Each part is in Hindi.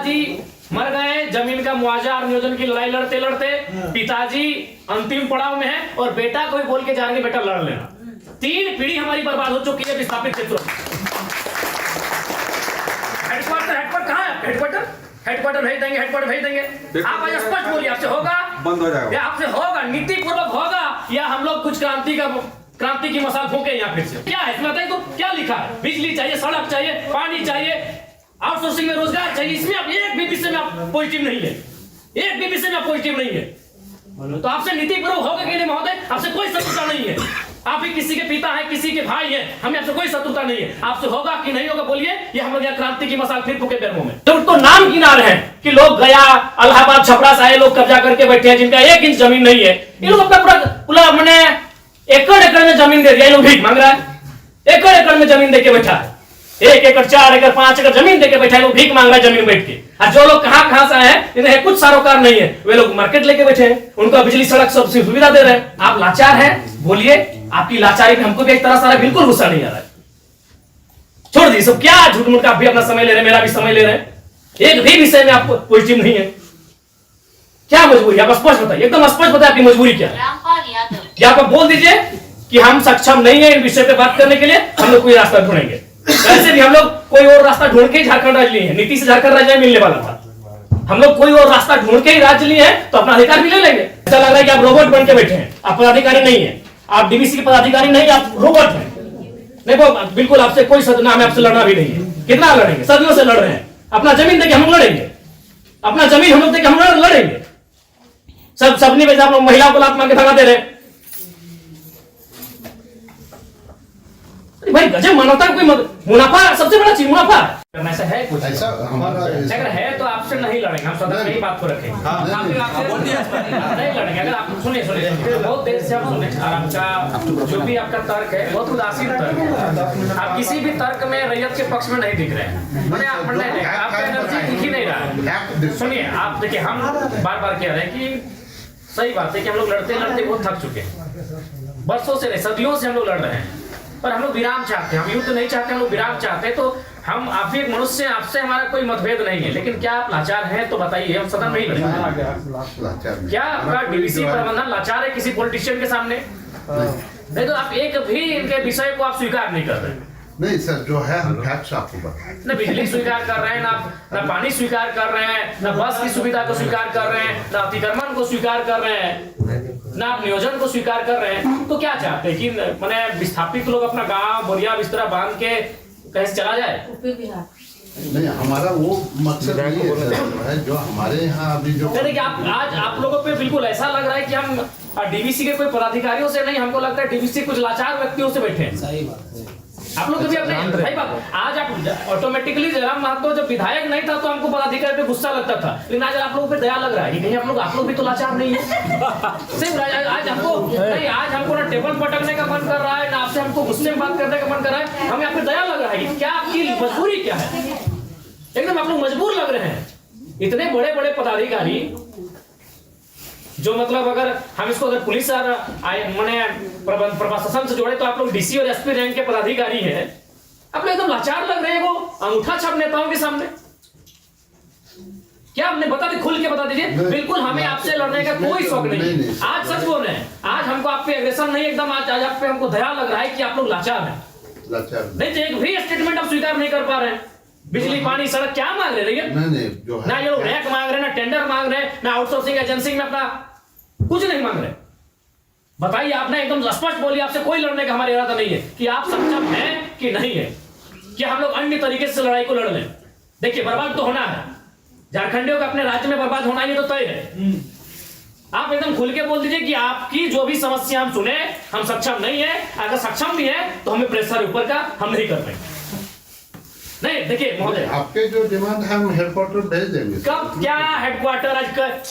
दादाजी मर गए, जमीन का मुआवजा और नियोजन की लड़ाई लड़ते लड़ते पिताजी अंतिम पड़ाव में है और बेटा कोई बोल के जाएंगे बेटा लड़ लेना। 3 पीढ़ी हमारी बर्बाद हो चुकी है विस्थापित क्षेत्रों में। हेडक्वार्टर कहाँ है? हेडक्वार्टर भेज देंगे, हेडक्वार्टर भेज देंगे। आप आज स्पष्ट बोलिए, आपसे होगा, बंद हो जाएगा, या आपसे होगा, नीति पूर्वक होगा, या हम लोग कुछ क्रांति की मसाल फूके यहाँ फिर से? क्या है इसमें बताइए तो, क्या लिखा है? बिजली चाहिए, सड़क चाहिए, पानी चाहिए, आउटसोर्सिंग में रोजगार चाहिए, इसमें आप एक भी विषय में आप पॉजिटिव नहीं है, एक भी विषय में आप पॉजिटिव नहीं है। तो आपसे नीति पूर्वक होगा कि नहीं महोदय? आपसे कोई शत्रुता नहीं है, आप भी किसी के पिता हैं, किसी के भाई हैं, हमें आपसे कोई शत्रुता नहीं है। आपसे होगा कि नहीं होगा बोलिए, ये हम लोग यहाँ क्रांति की मसाल फिर फूके पैरों में। तो नाम गिना रहे हैं कि लोग गया इलाहाबाद छपरा से आए लोग कब्जा करके बैठे हैं, जिनका 1 इंच जमीन नहीं है। ये लोग अपना पूरा मैंने एकड़ में जमीन दे दिया, ये लोग भीख मांग रहा है। एकड़ में जमीन देके बैठा है, 1 एकड़ 4 एकड़ 5 एकड़ जमीन देके बैठा है, लोग भीख मांग रहा है जमीन बैठ के। और जो लोग कहां से आए हैं, इन्हें कुछ सारोकार नहीं है, वे लोग मार्केट लेके बैठे हैं, उनको बिजली सड़क सब सुविधा दे रहे हैं। आप लाचार हैं, बोलिए, आपकी लाचारी पे हमको भी एक तरह से बिल्कुल गुस्सा नहीं आ रहा है। छोड़ दीजिए सब, क्या झूठ मूठ का आप भी अपना समय ले रहे हैं, मेरा भी समय ले रहे हैं, एक भी विषय में आपको पॉजिटिव नहीं है। क्या मजबूरी? आप स्पष्ट बताइए, एकदम स्पष्ट बताइए आपकी मजबूरी क्या है। या आप बोल दीजिए कि हम सक्षम नहीं है इन विषय पे बात करने के लिए, हम लोग कोई रास्ता ढूंढेंगे। वैसे भी हम लोग कोई और रास्ता ढूंढ के झारखंड राज्य लिए हैं, नीति से झारखंड राज्य मिलने वाला था। हम लोग कोई और रास्ता ढूंढ के ही राज्य लिए हैं, तो अपना अधिकार भी ले लेंगे। ऐसा लग रहा है कि आप रोबोट बन के बैठे हैं, आप पदाधिकारी नहीं है, आप डीवीसी के पदाधिकारी नहीं, आप रोबोट हैं। नहीं वो बिल्कुल आपसे कोई सदना, हमें आपसे लड़ना भी नहीं है। कितना लड़ेंगे? सदियों से लड़ रहे हैं, अपना जमीन देके हम लड़ेंगे, अपना जमीन हम लोग देके हम लड़ेंगे। सबने वैसे आप लोग महिलाओं को लात मार के भगा दे रहे हैं। भाई गजब, मानवता का कोई मुनाफा सबसे बड़ा चीज मुनाफा है। ऐसा है कुछ ऐसा हमारा अगर है तो आपसे नहीं लड़ेंगे, हम सदन में ही बात को रखेंगे। नहीं लड़ेंगे। अगर आप सुनिए बहुत देर से आप सुने, आपका जो भी आपका तर्क है बहुत उदासीन तर्क है। आप किसी भी तर्क में रैयत के पक्ष में नहीं दिख रहे हैं, आपका एनर्जी दिख ही नहीं रहा है। सुनिए आप, देखिए हम बार बार कह रहे हैं कि सही बात है कि हम लोग लड़ते लड़ते बहुत थक चुके हैं, बरसों से नहीं सदियों से हम लोग लड़ रहे हैं, पर हम लोग विराम चाहते हैं। हम युद्ध नहीं चाहते, हम लोग विराम चाहते हैं। तो हम, आप भी एक मनुष्य, आपसे हमारा कोई मतभेद नहीं है, लेकिन क्या आप लाचार हैं तो बताइए, हम सदन में ही लड़ेंगे। क्या आपका डीवीसी प्रबंधन लाचार है किसी पॉलिटिशियन के सामने? नहीं तो आप एक भी इनके विषय को आप स्वीकार नहीं कर रहे। नहीं सर, जो है हम फैक्ट्स आपको बताएं। न बिजली स्वीकार कर रहे हैं, ना पानी स्वीकार कर रहे हैं, ना बस की सुविधा को स्वीकार कर रहे हैं, ना अतिक्रमण को स्वीकार कर रहे हैं, ना आप नियोजन को स्वीकार कर रहे हैं। तो क्या चाहते हैं कि मैंने विस्थापित लोग अपना गांव बोरिया बिस्तरा बांध के कहीं से चला जाए? नहीं, हमारा वो मकसद नहीं है जो हमारे यहाँ अभी जो देखिए आज आप लोगों पे बिल्कुल ऐसा लग रहा है कि हम डीवीसी के कोई पदाधिकारियों से नहीं, हमको लगता है डीवीसी कुछ लाचार व्यक्तियों से बैठे हैं। सही बात है, आप लोग भी अपने सही बात। आज आप ऑटोमेटिकली जयराम महतो जब विधायक नहीं था तो हमको पदाधिकारी पे गुस्सा लगता था, लेकिन आज आप लोगों पे दया लग रहा है कि नहीं आप लोग भी तो लाचार नहीं है। सिर्फ आज हमको नहीं, आज हमको ना टेबल पटकने का मन कर रहा है, ना आपसे हमको गुस्से में बात करने का मन कर रहा है, हमें आप पे दया लग रहा है कि क्या आपकी मजबूरी क्या है। एकदम आप लोग मजबूर लग रहे हैं, इतने बड़े बड़े पदाधिकारी जो मतलब अगर हम इसको अगर पुलिस और प्रशासन से जोड़े तो आप लोग डीसी और एसपी रैंक के पदाधिकारी हैं, आप लोग एकदम लाचार लग रहे हैं वो अंगूठा छाप नेताओं के सामने। क्या आपने बता दी, खुल के बता दीजिए। बिल्कुल हमें आपसे लड़ने का कोई शौक नहीं। आज सच बोल रहे हैं, आज हमको आप पे एग्रेशन नहीं, एकदम आज आप पे हमको दया लग रहा है कि आप लोग लाचार हैं। नहीं तो एक भी स्टेटमेंट आप स्वीकार नहीं कर पा रहे हैं। बिजली पानी सड़क क्या मांग रहे हैं? ना ये लोग रैक मांग रहे हैं, ना टेंडर मांग रहे हैं, ना आउटसोर्सिंग एजेंसी में अपना कुछ नहीं मांग रहे। बताइए, आपने एकदम स्पष्ट बोलिए, आपसे कोई लड़ने का हमारा इरादा नहीं है कि आप सक्षम हैं कि नहीं है, कि हम लोग अन्य तरीके से लड़ाई को लड़ लें। देखिए बर्बाद तो होना है, झारखंडियों का अपने राज्य में बर्बाद होना ये तो तय है। आप एकदम खुल के बोल दीजिए कि आपकी जो भी समस्या हम सुने, हम सक्षम नहीं है, अगर सक्षम भी है तो हमें प्रेशर ऊपर का हम नहीं कर पाएंगे। नहीं देखिए महोदय, आपके जो डिमांड है हम हेडक्वार्टर भेज देंगे। कब क्या हेडक्वार्टर?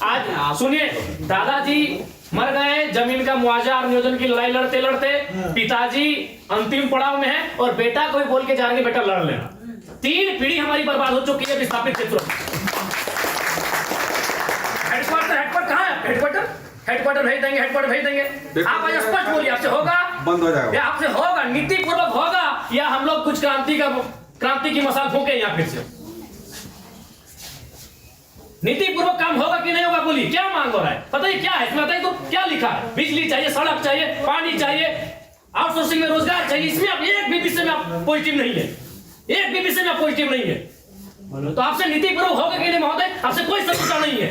आज सुनिए, दादाजी मर गए, जमीन का मुआवजा और नियोजन की लड़ाई लड़ते लड़ते पिताजी अंतिम पड़ाव में है और बेटा कोई बोल के जाएंगे बेटा लड़ लेना। 3 पीढ़ी हमारी बर्बाद हो चुकी है विस्थापित क्षेत्रों में। हेडक्वार्टर कहाँ है? हेडक्वार्टर भेज देंगे, हेडक्वार्टर भेज देंगे। आप आज स्पष्ट बोलिए, आपसे होगा, बंद हो जाएगा, या आपसे होगा, नीति पूर्वक होगा, या हम लोग कुछ क्रांति की मसाल फूके यहाँ फिर से? नीतिपूर्वक काम होगा कि नहीं होगा बोलिए, क्या मांग हो रहा है, बताइए क्या है इसमें, बताइए तो क्या लिखा है। बिजली चाहिए, सड़क चाहिए, पानी चाहिए, आउटसोर्सिंग में रोजगार चाहिए, इसमें आप एक भी विषय में आप पॉजिटिव नहीं है, एक भी विषय में आप पॉजिटिव नहीं है। तो आपसे नीतिपूर्वक होगा कि नहीं महोदय, आपसे कोई शत्रुता नहीं है।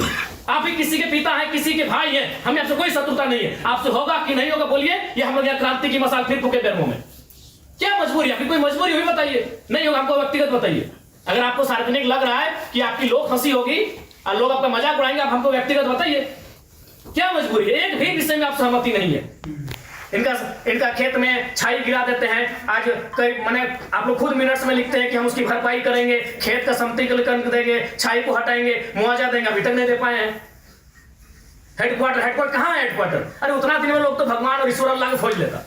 आप भी किसी के पिता हैं, किसी के भाई हैं, हमें आपसे कोई शत्रुता नहीं है। आपसे होगा कि नहीं होगा बोलिए, ये हम लोग यहाँ क्रांति की मसाल फिर फूके पैरों में। क्या मजबूरी, आपकी कोई मजबूरी हुई बताइए, नहीं होगा हमको व्यक्तिगत बताइए। अगर आपको सार्वजनिक लग रहा है कि आपकी लोग हंसी होगी और लोग आपका मजाक उड़ाएंगे, आप हमको व्यक्तिगत बताइए क्या मजबूरी है। एक भी विषय में आप सहमति नहीं है। इनका खेत में छाई गिरा देते हैं, आज कई माने आप लोग खुद मिनट्स में लिखते हैं कि हम उसकी भरपाई करेंगे, खेत का समतलीकरण देंगे, छाई को हटाएंगे, मुआवजा देंगे, अभी तक नहीं दे पाए हैं। हेडक्वार्टर कहाँ है हेडक्वार्टर? अरे उतना दिन में लोग तो भगवान और ईश्वर अल्लाह को खोज लेता।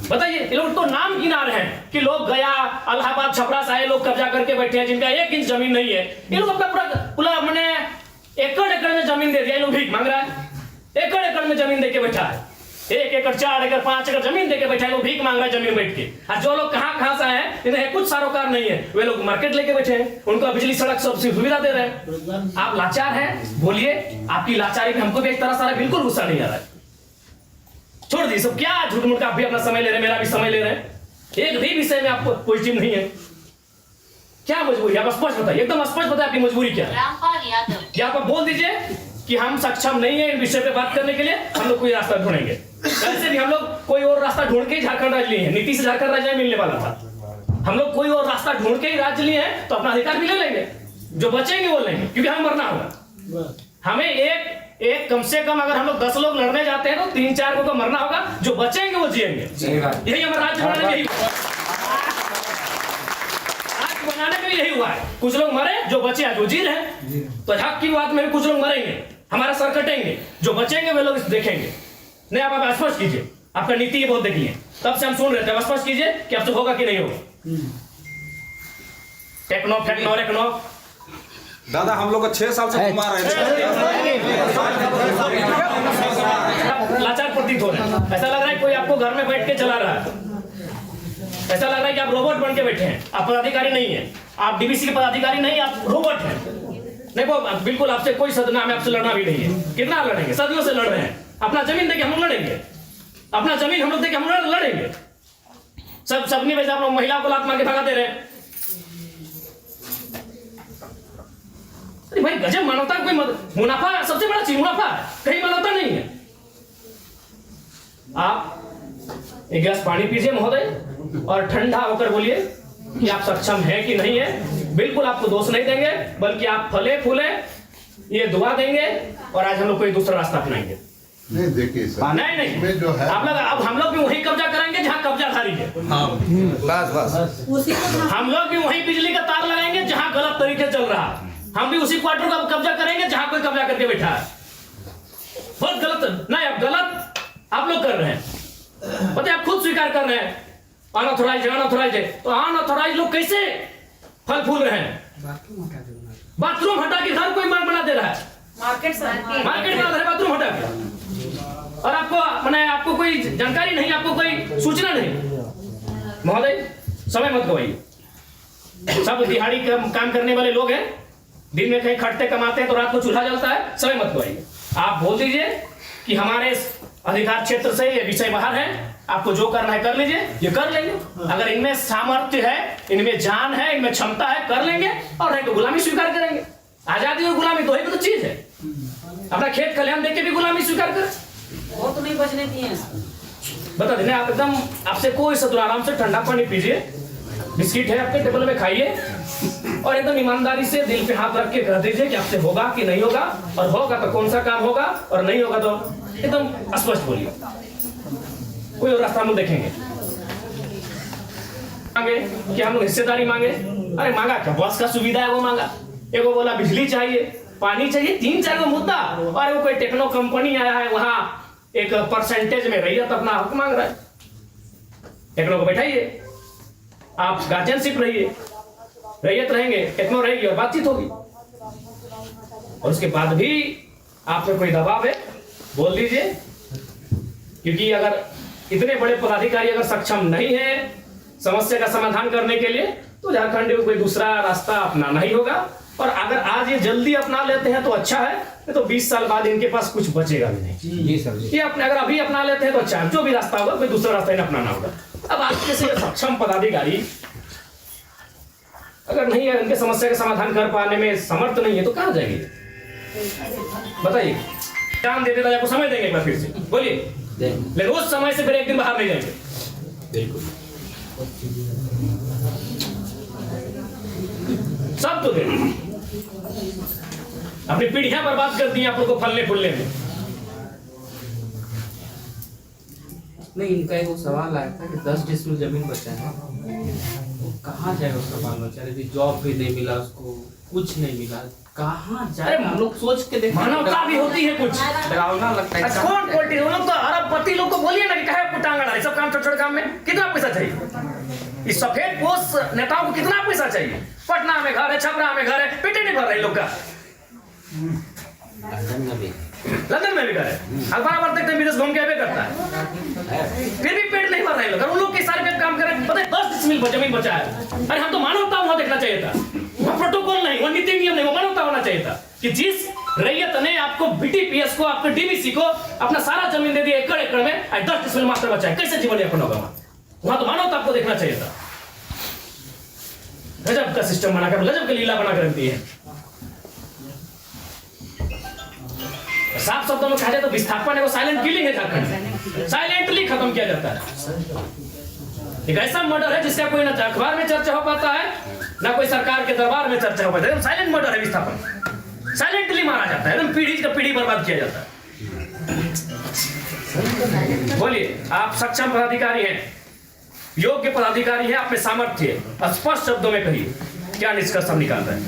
बताइए, ये लोग तो नाम गिना रहे हैं कि लोग गया इलाहाबाद छपरा से आए लोग कब्जा करके बैठे हैं, जिनका 1 इंच जमीन नहीं है। ये लोग अपना पूरा मैंने एकड़ में जमीन दे दिया, ये लोग भीख मांग रहा है। एकड़ में जमीन देके बैठा है, 1 एकड़ 4 एकड़ 5 एकड़ जमीन देके बैठा है, लोग भीख मांग रहा है जमीन बैठ के। और जो लोग कहाँ से आए हैं, इन्हें कुछ सारोकार नहीं है, वे लोग मार्केट लेके बैठे हैं, उनको बिजली सड़क सब सुविधा दे रहे हैं। आप लाचार हैं, बोलिए आपकी लाचारी में हमको भी एक तरह सारा बिल्कुल गुस्सा नहीं आ रहा है। छोड़ दी सब, क्या झूठ मूठ का आप भी अपना समय ले रहे हैं, मेरा भी समय ले रहे हैं। एक भी विषय में आपको पॉजिटिव नहीं है। क्या मजबूरी, आप स्पष्ट बताइए, एकदम स्पष्ट बताइए आपकी मजबूरी क्या है। क्या आप बोल दीजिए कि हम सक्षम नहीं है इन विषय पे बात करने के लिए, हम लोग कोई रास्ता ढूंढेंगे। वैसे भी हम लोग कोई और रास्ता ढूंढ के ही झारखंड राज्य लिए हैं, नीति से झारखंड राज्य मिलने वाला था। हम लोग कोई और रास्ता ढूंढ के ही राज्य लिए हैं, तो अपना अधिकार भी ले लेंगे, जो बचेंगे वो लेंगे, क्योंकि हमें मरना होगा। हमें एक कम से कम अगर हम लोग 10 लोग लड़ने जाते हैं तो 3-4 को मरना होगा, जो बचेंगे वो जिएंगे। यही हमारा राज्य बनाने में यही हुआ है। कुछ लोग मरे, जो बचे जो जी रहे। तो हक की बात में भी कुछ लोग मरेंगे, हमारा सर कटेंगे, जो बचेंगे वे लोग देखेंगे। नहीं आप स्पष्ट कीजिए, आपका नीति ये बहुत देखिए, तब से हम सुन रहे थे। आप स्पष्ट कीजिए कि आपसे होगा कि नहीं होगा। टेक्नो दादा हम लोग 6 साल से घुमा रहे हैं, लाचार प्रतीत हो रहे हैं। ऐसा लग रहा है कोई आपको घर में बैठ के चला रहा है, ऐसा लग रहा है कि आप रोबोट बन के बैठे हैं। आप पदाधिकारी नहीं है, आप डीबीसी के पदाधिकारी नहीं, आप रोबोट हैं। नहीं वो बिल्कुल आपसे कोई सदना में आपसे लड़ना भी नहीं है। कितना लड़ेंगे, सदियों से लड़ रहे हैं। अपना जमीन देके हम लोग लड़ेंगे, अपना जमीन हम लोग देके हम लोग लड़ेंगे। सबनी वजह आप लोग महिला को लात मार के भगा दे रहे हैं। अरे भाई गजब, मानवता कोई मुनाफा सबसे बड़ा चीज मुनाफा है, कहीं मानवता नहीं है। आप एक गिलास पानी पीजिए महोदय और ठंडा होकर बोलिए कि आप सक्षम हैं कि नहीं है। बिल्कुल आपको दोष नहीं देंगे, बल्कि आप फले फूले ये दुआ देंगे और आज हम लोग कोई दूसरा रास्ता अपनाएंगे। नहीं देखिए सर, नहीं जो है आप लोग, अब हम लोग भी वही कब्जा करेंगे जहाँ कब्जाधारी है। बस हम लोग भी वही बिजली का तार लगाएंगे जहाँ गलत तरीके चल रहा है। हम भी उसी क्वार्टर का कब्जा करेंगे जहाँ कोई कब्जा करके बैठा है। बहुत गलत, नहीं अब गलत आप लोग कर रहे हैं, पता है आप खुद स्वीकार कर रहे हैं। अनऑथोराइज है, तो अनऑथोराइज लोग कैसे फल फूल रहे हैं? बाथरूम हटा के घर कोई बना दे रहा है, मार्केट बना दे रहा है बाथरूम हटा के, और आपको कोई जानकारी नहीं, आपको कोई सूचना नहीं। महोदय समय मत गवाइए। सब दिहाड़ी काम करने वाले लोग हैं, दिन में कहीं खटते कमाते हैं तो रात को चूल्हा जलता है। समय मत गवाइए। आप बोल दीजिए कि हमारे अधिकार क्षेत्र से ये विषय बाहर है, आपको जो करना है कर लीजिए, ये कर लेंगे। अगर इनमें सामर्थ्य है, इनमें जान है, इनमें क्षमता है, कर लेंगे, और नहीं तो गुलामी स्वीकार करेंगे। आजादी और गुलामी दो ही तो चीज है। अपना खेत खलिहान देके भी गुलामी स्वीकार कर, वो तो नहीं बचने दिए। बता देने आप एकदम, आपसे कोई सदुर, आराम से ठंडा पानी पीजिए, बिस्किट है आपके टेबल में खाइए, और एकदम ईमानदारी से दिल पे हाथ रख के कह दीजिए कि आपसे होगा कि नहीं होगा, और होगा तो कौन सा काम होगा, और नहीं होगा तो एकदम स्पष्ट बोलिए। कोई और रास्ता हम लोग देखेंगे। मांगे कि हम लोग हिस्सेदारी मांगे, अरे मांगा क्या, बस का सुविधा है वो मांगा। एगो बोला बिजली चाहिए, पानी चाहिए, 3-4 मुद्दा, और वो कोई टेक्नो कंपनी आया है वहां एक परसेंटेज में रैयत अपना हक मांग रहा है। टेक्नो को बैठाइए, आप गार्जियनशिप रहिए, रैयत रहेंगे, टेक्नो रहेगी और बातचीत होगी। और उसके बाद भी आप पे कोई दबाव है, बोल दीजिए, क्योंकि अगर इतने बड़े पदाधिकारी अगर सक्षम नहीं है समस्या का समाधान करने के लिए, तो झारखंड को कोई दूसरा रास्ता अपनाना ही होगा। और अगर आज ये जल्दी अपना लेते हैं तो अच्छा है, नहीं तो 20 साल बाद इनके पास कुछ बचेगा भी नहीं। जी सर जी। ये अपने अगर अभी अपना लेते हैं तो अच्छा है, जो भी रास्ता होगा कोई दूसरा रास्ता इन्हें अपनाना होगा। अब आज के से सक्षम पदाधिकारी अगर नहीं है, इनके समस्या का समाधान कर पाने में समर्थ नहीं है तो कहाँ जाएंगे बताइए। जान दे देता आपको समय देंगे एक बार फिर से बोलिए, लेकिन उस समय से फिर एक दिन बाहर नहीं जाएंगे। बिल्कुल सब तो दे अपनी पीढ़ियां बर्बाद कर दी आप लोग को फलने फूलने में। नहीं, इनका एक सवाल आया था कि 10 डिसमिल जमीन बचा है, वो कहाँ जाएगा उसका बाल बच्चा? यदि जॉब भी नहीं मिला उसको, कुछ नहीं मिला, कहाँ जाए? अरे हम लोग सोच के देखते हैं, मानवता भी होती है कुछ। डरावना लगता है। कौन पॉलिटिक्स लोग तो अरबपति लोग को बोलिए ना कि कहे टांगड़ा है सब काम, छोटे छोटे काम में कितना पैसा चाहिए? इस सफेद पोष नेताओं को कितना पैसा चाहिए? पटना में घर है, छपरा में घर है, पेटे नहीं भर रहे लोग का। लंदन में भी घर है, अखबार पढ़ते हैं विदेश घूम के आवे करता है, फिर भी पेट नहीं भर रहे लोग। उन लोग के सारे पे काम करें, पता है 10 डिसमिल जमीन बचा है। अरे हम तो मानवता वहां देखना चाहिए था, वहां प्रोटोकॉल नहीं, वहां नीति नियम नहीं, वो मानवता होना चाहिए था कि जिस रैयत ने आपको बीटीपीएस को, आपको डीवीसी को अपना सारा जमीन दे दिया एकड़ एकड़ में, 10 डिसमिल मात्र बचा है, कैसे जीवन यापन होगा वहां तो मानवता आपको देखना चाहिए था। गजब का सिस्टम बनाकर, गजब की लीला बनाकर रखती है। साफ शब्दों में कहा जाए तो विस्थापन है वो साइलेंट किलिंग है झारखंड में, साइलेंटली खत्म किया जाता है। एक ऐसा मर्डर है जिसका कोई ना अखबार में चर्चा हो पाता है, ना कोई सरकार के दरबार में चर्चा हो पाता है। साइलेंट मर्डर है विस्थापन, साइलेंटली मारा जाता है, एकदम पीढ़ी का पीढ़ी बर्बाद किया जाता है। बोलिए, आप सक्षम पदाधिकारी हैं, योग्य पदाधिकारी हैं, आप में सामर्थ्य है, स्पष्ट शब्दों में कहिए क्या निष्कर्ष हम निकाल रहे हैं।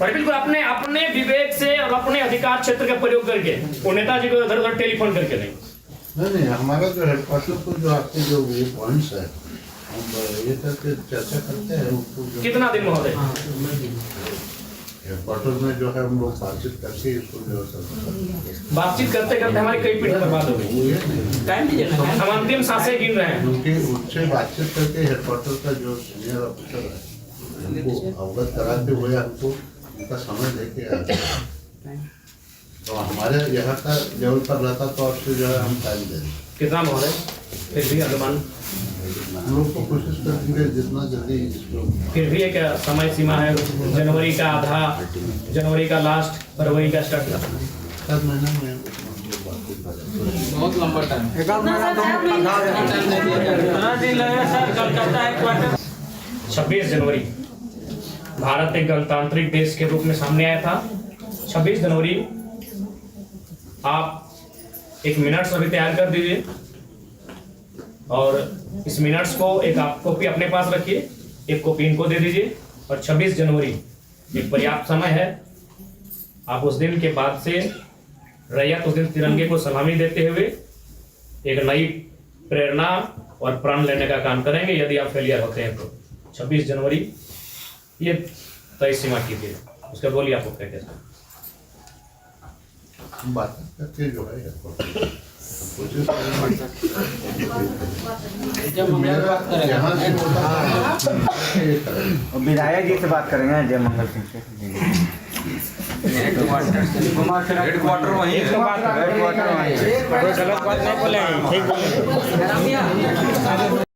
और बिल्कुल अपने अपने विवेक से और अपने अधिकार क्षेत्र का प्रयोग करके, वो नेताजी को इधर उधर टेलीफोन करके नहीं। हमारा जो हेडक्वार्टर को जो आपके जो ये पॉइंट्स है, हम ये करके चर्चा करते हैं उनको। कितना दिन महोदय? हेडक्वार्टर में जो है हम लोग बातचीत करके इसको जो बातचीत करते करते हमारी कई पीढ़ी बर्बाद हो गई। टाइम दीजिए ना। हम अंतिम सांसें गिन रहे हैं। उनके उनसे बातचीत करके हेडक्वार्टर का जो सीनियर ऑफिसर है उनको अवगत कराते हुए हमको उनका समय लेके आते हैं, तो हमारे यहाँ का लेवल पर रहता तो आपसे जो है हम टाइम दे दें। कितना महोदय? फिर भी अनुमान, हम लोग को कोशिश करेंगे जितना जल्दी इसको। फिर भी एक समय सीमा है, जनवरी का आधा, जनवरी का लास्ट, फरवरी का स्टार्ट। 7 महीना में बातचीत करें। बहुत लंबा टाइम। 26 जनवरी भारत एक गणतांत्रिक देश के रूप में सामने आया था। 26 जनवरी आप एक मिनट्स अभी तैयार कर दीजिए और इस मिनट्स को एक आप कॉपी अपने पास रखिए, एक कॉपी इनको दे दीजिए। और 26 जनवरी एक पर्याप्त समय है। आप उस दिन के बाद से रैयत उस दिन तिरंगे को सलामी देते हुए एक नई प्रेरणा और प्रण लेने का काम करेंगे। यदि आप फेलियर होते हैं तो 26 जनवरी ये तय सीमा कीजिए। उसके बोलिए आपको क्या कहते हैं? बात करके जो है कोशिश यहाँ से विधायक जी से बात करेंगे, जय मंगल सिंह से। हेडक्वार्टर वहीं है। हेडक्वार्टर वहीं है। कोई गलत बात नहीं बोले, ठीक बोले।